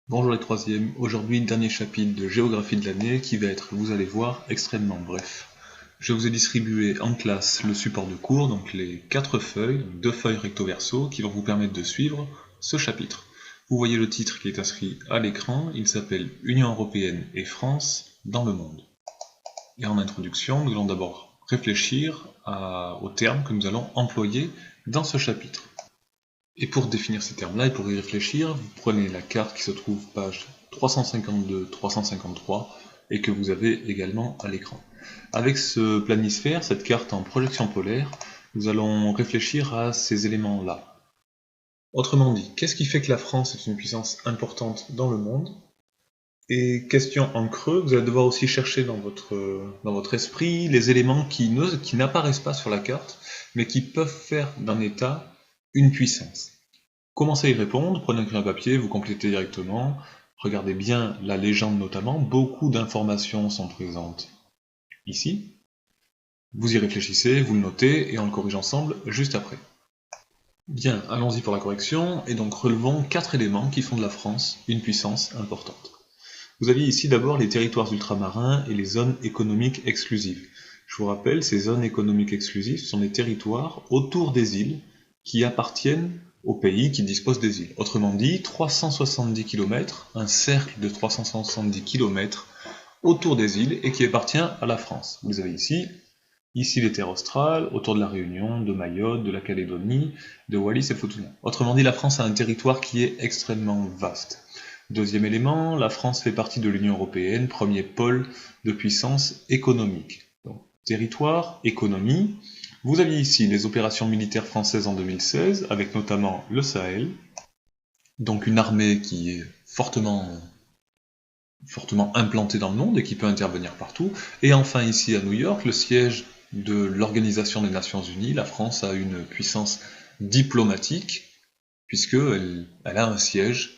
Bonjour les troisièmes, aujourd'hui dernier chapitre de géographie de l'année qui va être, vous allez voir, extrêmement bref. Je vous ai distribué en classe le support de cours, donc les 4 feuilles, donc 2 feuilles recto verso, qui vont vous permettre de suivre ce chapitre. Vous voyez le titre qui est inscrit à l'écran, il s'appelle Union Européenne et France dans le monde. Et en introduction, nous allons d'abord réfléchir aux termes que nous allons employer dans ce chapitre. Et pour définir ces termes-là et pour y réfléchir, vous prenez la carte qui se trouve page 352-353 et que vous avez également à l'écran. Avec ce planisphère, cette carte en projection polaire, nous allons réfléchir à ces éléments-là. Autrement dit, qu'est-ce qui fait que la France est une puissance importante dans le monde? Et question en creux, vous allez devoir aussi chercher dans votre esprit les éléments qui n'apparaissent pas sur la carte, mais qui peuvent faire d'un État une puissance. Commencez à y répondre, prenez un crayon papier, vous complétez directement, regardez bien la légende notamment, beaucoup d'informations sont présentes ici. Vous y réfléchissez, vous le notez, et on le corrige ensemble juste après. Bien, allons-y pour la correction, et donc relevons 4 éléments qui font de la France une puissance importante. Vous aviez ici d'abord les territoires ultramarins et les zones économiques exclusives. Je vous rappelle, ces zones économiques exclusives sont des territoires autour des îles qui appartiennent aux pays qui disposent des îles. Autrement dit, 370 km, un cercle de 370 km autour des îles et qui appartient à la France. Vous avez ici les terres australes, autour de la Réunion, de Mayotte, de la Calédonie, de Wallis et Futuna. Autrement dit, la France a un territoire qui est extrêmement vaste. Deuxième élément, la France fait partie de l'Union Européenne, premier pôle de puissance économique. Donc, territoire, économie. Vous aviez ici les opérations militaires françaises en 2016, avec notamment le Sahel, donc une armée qui est fortement implantée dans le monde et qui peut intervenir partout. Et enfin ici à New York, le siège de l'Organisation des Nations Unies, la France a une puissance diplomatique, puisqu'elle a un siège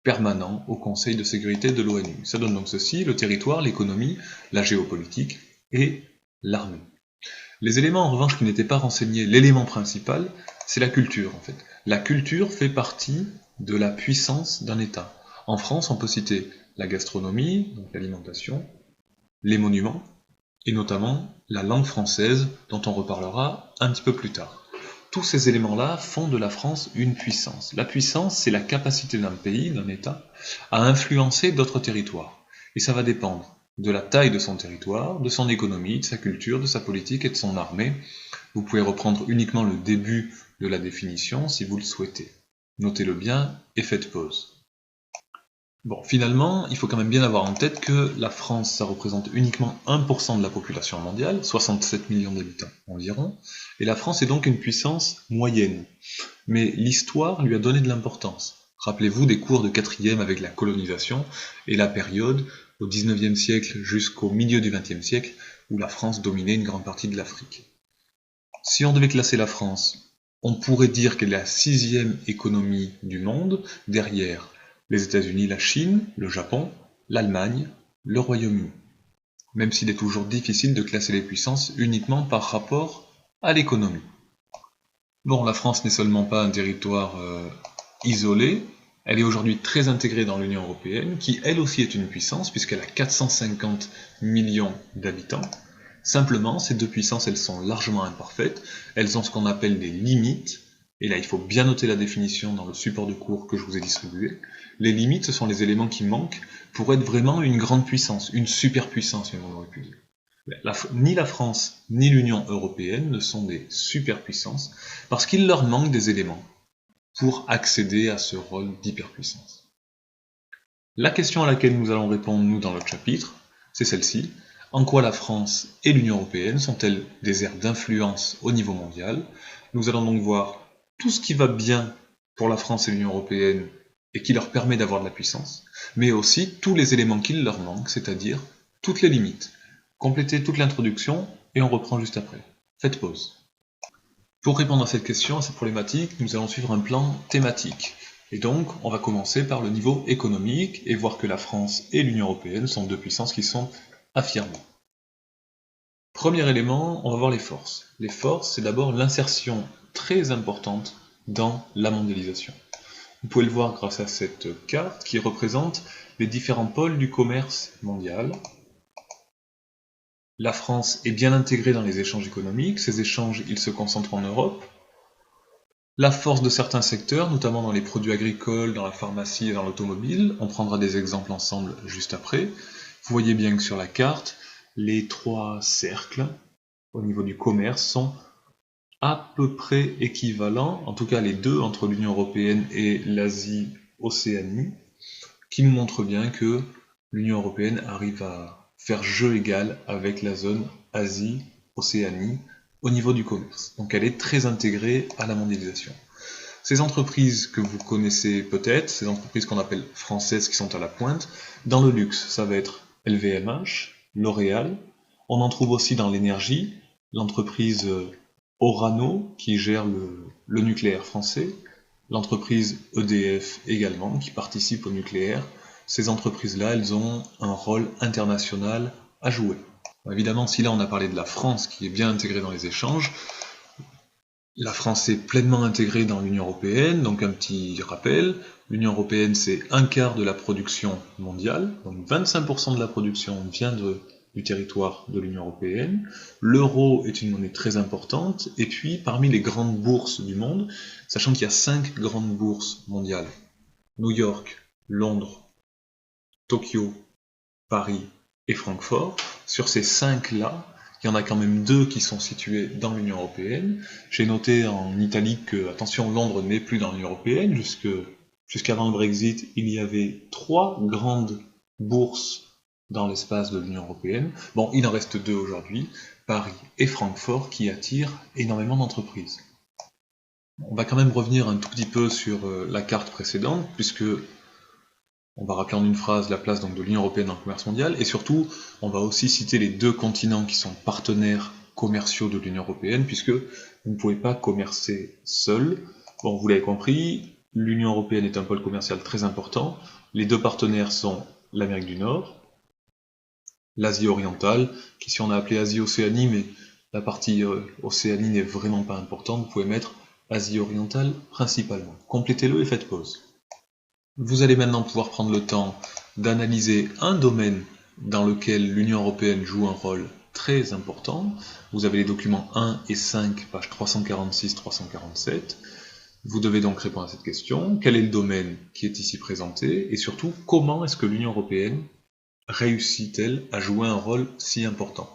permanent au Conseil de sécurité de l'ONU. Ça donne donc ceci, le territoire, l'économie, la géopolitique et l'armée. Les éléments en revanche qui n'étaient pas renseignés, l'élément principal, c'est la culture en fait. La culture fait partie de la puissance d'un État. En France, on peut citer la gastronomie, donc l'alimentation, les monuments, et notamment la langue française, dont on reparlera un petit peu plus tard. Tous ces éléments-là font de la France une puissance. La puissance, c'est la capacité d'un pays, d'un État, à influencer d'autres territoires. Et ça va dépendre de la taille de son territoire, de son économie, de sa culture, de sa politique et de son armée. Vous pouvez reprendre uniquement le début de la définition si vous le souhaitez. Notez-le bien et faites pause. Bon, finalement, il faut quand même bien avoir en tête que la France, ça représente uniquement 1% de la population mondiale, 67 millions d'habitants environ, et la France est donc une puissance moyenne. Mais l'histoire lui a donné de l'importance. Rappelez-vous des cours de 4e avec la colonisation et la période au 19e siècle jusqu'au milieu du 20e siècle où la France dominait une grande partie de l'Afrique. Si on devait classer la France, on pourrait dire qu'elle est la 6e économie du monde, derrière les États-Unis, la Chine, le Japon, l'Allemagne, le Royaume-Uni. Même s'il est toujours difficile de classer les puissances uniquement par rapport à l'économie. Bon, la France n'est seulement pas un territoire isolé, elle est aujourd'hui très intégrée dans l'Union Européenne, qui elle aussi est une puissance, puisqu'elle a 450 millions d'habitants. Simplement, ces deux puissances, elles sont largement imparfaites, elles ont ce qu'on appelle des limites, et là il faut bien noter la définition dans le support de cours que je vous ai distribué. Les limites, ce sont les éléments qui manquent pour être vraiment une grande puissance, une superpuissance, même on aurait pu dire. Ni la France ni l'Union Européenne ne sont des superpuissances, parce qu'il leur manque des éléments pour accéder à ce rôle d'hyperpuissance. La question à laquelle nous allons répondre, nous, dans notre chapitre, c'est celle-ci. En quoi la France et l'Union Européenne sont-elles des aires d'influence au niveau mondial? Nous allons donc voir tout ce qui va bien pour la France et l'Union Européenne et qui leur permet d'avoir de la puissance, mais aussi tous les éléments qui leur manquent, c'est-à-dire toutes les limites. Complétez toute l'introduction et on reprend juste après. Faites pause. Pour répondre à cette question, à cette problématique, nous allons suivre un plan thématique. Et donc, on va commencer par le niveau économique et voir que la France et l'Union Européenne sont deux puissances qui sont affirmées. Premier élément, on va voir les forces. Les forces, c'est d'abord l'insertion très importante dans la mondialisation. Vous pouvez le voir grâce à cette carte qui représente les différents pôles du commerce mondial. La France est bien intégrée dans les échanges économiques, ces échanges ils se concentrent en Europe. La force de certains secteurs, notamment dans les produits agricoles, dans la pharmacie et dans l'automobile, on prendra des exemples ensemble juste après. Vous voyez bien que sur la carte, les trois cercles au niveau du commerce sont à peu près équivalents, en tout cas les deux entre l'Union européenne et l'Asie-Océanie, qui nous montrent bien que l'Union européenne arrive à faire jeu égal avec la zone Asie-Océanie au niveau du commerce. Donc elle est très intégrée à la mondialisation. Ces entreprises que vous connaissez peut-être, ces entreprises qu'on appelle françaises qui sont à la pointe, dans le luxe, ça va être LVMH, L'Oréal. On en trouve aussi dans l'énergie, l'entreprise Orano qui gère le nucléaire français, l'entreprise EDF également qui participe au nucléaire. Ces entreprises-là, elles ont un rôle international à jouer. Évidemment, si là on a parlé de la France qui est bien intégrée dans les échanges, la France est pleinement intégrée dans l'Union européenne, donc un petit rappel, l'Union européenne c'est un quart de la production mondiale, donc 25% de la production vient du territoire de l'Union européenne, l'euro est une monnaie très importante, et puis parmi les grandes bourses du monde, sachant qu'il y a 5 grandes bourses mondiales, New York, Londres, Tokyo, Paris et Francfort, sur ces 5-là, il y en a quand même 2 qui sont situés dans l'Union européenne. J'ai noté en italique que, attention, Londres n'est plus dans l'Union européenne. Jusqu'avant le Brexit, il y avait 3 grandes bourses dans l'espace de l'Union européenne. Bon, il en reste 2 aujourd'hui, Paris et Francfort, qui attirent énormément d'entreprises. On va quand même revenir un tout petit peu sur la carte précédente, puisque on va rappeler en une phrase la place donc, de l'Union européenne dans le commerce mondial, et surtout, on va aussi citer les 2 continents qui sont partenaires commerciaux de l'Union européenne, puisque vous ne pouvez pas commercer seul. Bon, vous l'avez compris, l'Union européenne est un pôle commercial très important. Les 2 partenaires sont l'Amérique du Nord, l'Asie orientale, qu'ici on a appelé Asie-Océanie, mais la partie Océanie n'est vraiment pas importante, vous pouvez mettre Asie orientale principalement. Complétez-le et faites pause. Vous allez maintenant pouvoir prendre le temps d'analyser un domaine dans lequel l'Union européenne joue un rôle très important. Vous avez les documents 1 et 5, pages 346-347. Vous devez donc répondre à cette question. Quel est le domaine qui est ici présenté? Et surtout, comment est-ce que l'Union européenne réussit-elle à jouer un rôle si important?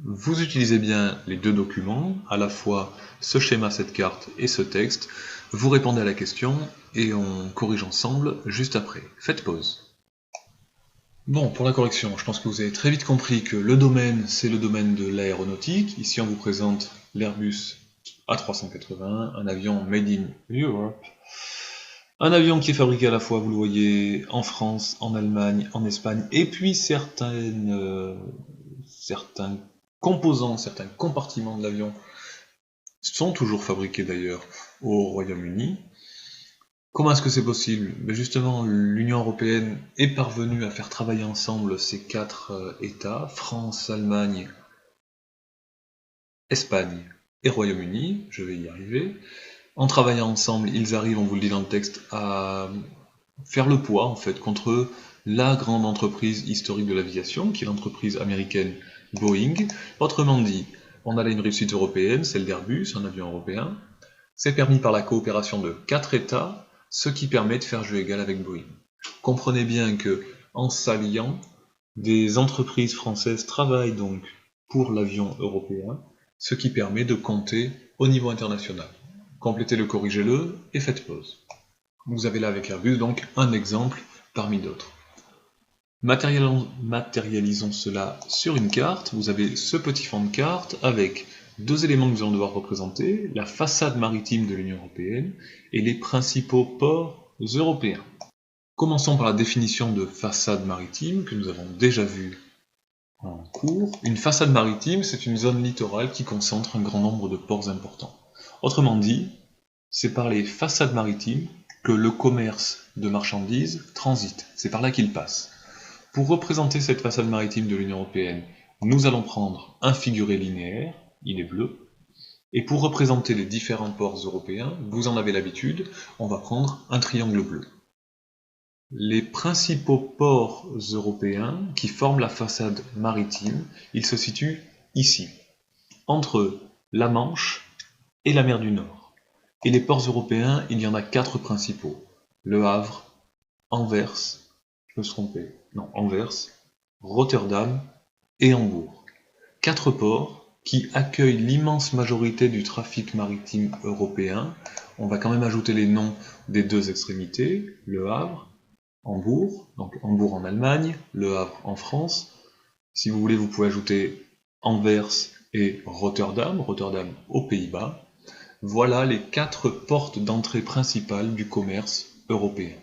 Vous utilisez bien les 2 documents, à la fois ce schéma, cette carte et ce texte. Vous répondez à la question et on corrige ensemble juste après. Faites pause. Bon, pour la correction, je pense que vous avez très vite compris que le domaine, c'est le domaine de l'aéronautique. Ici, on vous présente l'Airbus A380, un avion made in Europe. Un avion qui est fabriqué à la fois, vous le voyez, en France, en Allemagne, en Espagne, et puis certains composants, certains compartiments de l'avion sont toujours fabriqués d'ailleurs au Royaume-Uni. Comment est-ce que c'est possible? Justement, l'Union européenne est parvenue à faire travailler ensemble ces 4 États, France, Allemagne, Espagne et Royaume-Uni, je vais y arriver. En travaillant ensemble, ils arrivent, on vous le dit dans le texte, à faire le poids en fait contre la grande entreprise historique de l'aviation, qui est l'entreprise américaine Boeing. Autrement dit, on a là une réussite européenne, celle d'Airbus, un avion européen. C'est permis par la coopération de 4 États, ce qui permet de faire jeu égal avec Boeing. Comprenez bien que, en s'alliant, des entreprises françaises travaillent donc pour l'avion européen, ce qui permet de compter au niveau international. Complétez-le, corrigez-le et faites pause. Vous avez là avec Airbus donc un exemple parmi d'autres. Matérialisons cela sur une carte. Vous avez ce petit fond de carte avec 2 éléments que nous allons devoir représenter, la façade maritime de l'Union européenne et les principaux ports européens. Commençons par la définition de façade maritime que nous avons déjà vue en cours. Une façade maritime, c'est une zone littorale qui concentre un grand nombre de ports importants. Autrement dit, c'est par les façades maritimes que le commerce de marchandises transite, c'est par là qu'il passe. Pour représenter cette façade maritime de l'Union européenne, nous allons prendre un figuré linéaire, il est bleu, Et pour représenter les différents ports européens, vous en avez l'habitude, on va prendre un triangle bleu. Les principaux ports européens qui forment la façade maritime, ils se situent ici, entre la Manche et la mer du Nord. Et les ports européens, il y en a 4 principaux. Le Havre, Anvers, je me suis trompé, non, Anvers, Rotterdam et Hambourg. 4 ports qui accueillent l'immense majorité du trafic maritime européen. On va quand même ajouter les noms des 2 extrémités, Le Havre, Hambourg, donc Hambourg en Allemagne, Le Havre en France. Si vous voulez, vous pouvez ajouter Anvers et Rotterdam, Rotterdam aux Pays-Bas. Voilà les 4 portes d'entrée principales du commerce européen.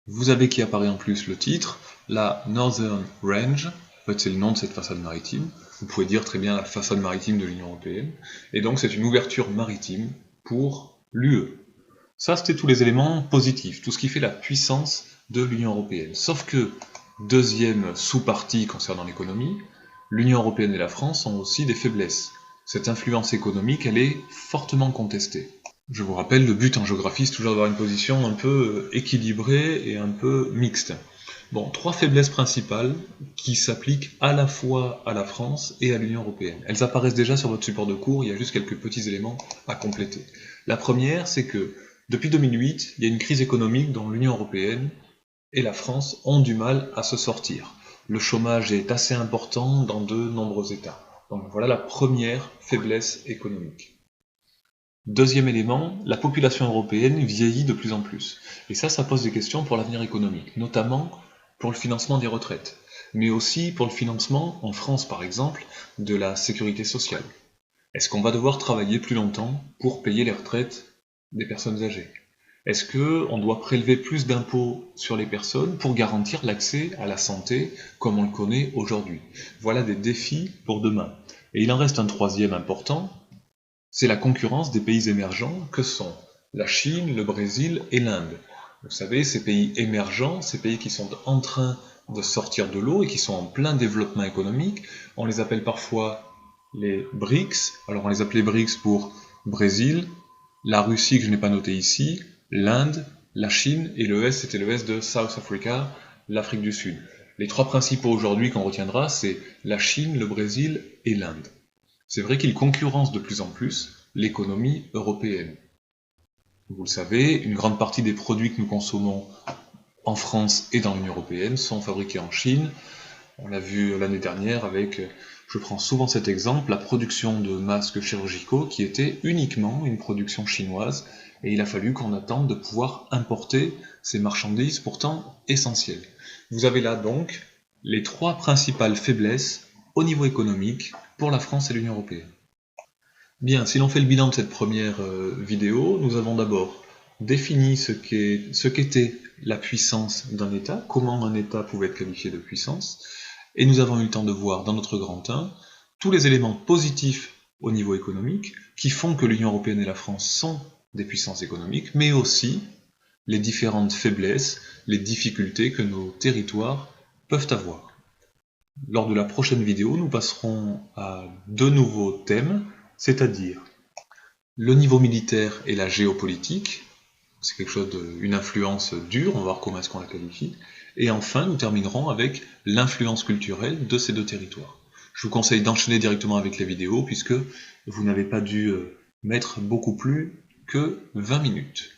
Vous avez qui apparaît en plus le titre, la Northern Range, en fait c'est le nom de cette façade maritime, vous pouvez dire très bien la façade maritime de l'Union Européenne, et donc c'est une ouverture maritime pour l'UE. Ça c'était tous les éléments positifs, tout ce qui fait la puissance de l'Union Européenne. Sauf que, deuxième sous-partie concernant l'économie, l'Union Européenne et la France ont aussi des faiblesses. Cette influence économique, elle est fortement contestée. Je vous rappelle, le but en géographie, c'est toujours d'avoir une position un peu équilibrée et un peu mixte. Bon, 3 faiblesses principales qui s'appliquent à la fois à la France et à l'Union Européenne. Elles apparaissent déjà sur votre support de cours, il y a juste quelques petits éléments à compléter. La première, c'est que depuis 2008, il y a une crise économique dont l'Union Européenne et la France ont du mal à se sortir. Le chômage est assez important dans de nombreux États. Donc voilà la première faiblesse économique. Deuxième élément, la population européenne vieillit de plus en plus. Et ça pose des questions pour l'avenir économique, notamment pour le financement des retraites, mais aussi pour le financement, en France par exemple, de la sécurité sociale. Est-ce qu'on va devoir travailler plus longtemps pour payer les retraites des personnes âgées? Est-ce qu'on doit prélever plus d'impôts sur les personnes pour garantir l'accès à la santé comme on le connaît aujourd'hui? Voilà des défis pour demain. Et il en reste un troisième important, c'est la concurrence des pays émergents que sont la Chine, le Brésil et l'Inde. Vous savez, ces pays émergents, ces pays qui sont en train de sortir de l'eau et qui sont en plein développement économique, on les appelle parfois les BRICS. Alors on les appelait BRICS pour Brésil, la Russie que je n'ai pas noté ici, l'Inde, la Chine et le S, c'était le S de South Africa, l'Afrique du Sud. Les 3 principaux aujourd'hui qu'on retiendra, c'est la Chine, le Brésil et l'Inde. C'est vrai qu'ils concurrencent de plus en plus l'économie européenne. Vous le savez, une grande partie des produits que nous consommons en France et dans l'Union européenne sont fabriqués en Chine. On l'a vu l'année dernière avec, je prends souvent cet exemple, la production de masques chirurgicaux qui était uniquement une production chinoise, et il a fallu qu'on attende de pouvoir importer ces marchandises pourtant essentielles. Vous avez là donc les 3 principales faiblesses au niveau économique pour la France et l'Union européenne. Bien, si l'on fait le bilan de cette première vidéo, nous avons d'abord défini ce qu'était la puissance d'un État, comment un État pouvait être qualifié de puissance, et nous avons eu le temps de voir dans notre grand 1 tous les éléments positifs au niveau économique qui font que l'Union européenne et la France sont des puissances économiques, mais aussi les différentes faiblesses, les difficultés que nos territoires peuvent avoir. Lors de la prochaine vidéo, nous passerons à 2 nouveaux thèmes, c'est-à-dire le niveau militaire et la géopolitique, c'est quelque chose une influence dure, on va voir comment est-ce qu'on la qualifie, et enfin nous terminerons avec l'influence culturelle de ces 2 territoires. Je vous conseille d'enchaîner directement avec les vidéos puisque vous n'avez pas dû mettre beaucoup plus que 20 minutes.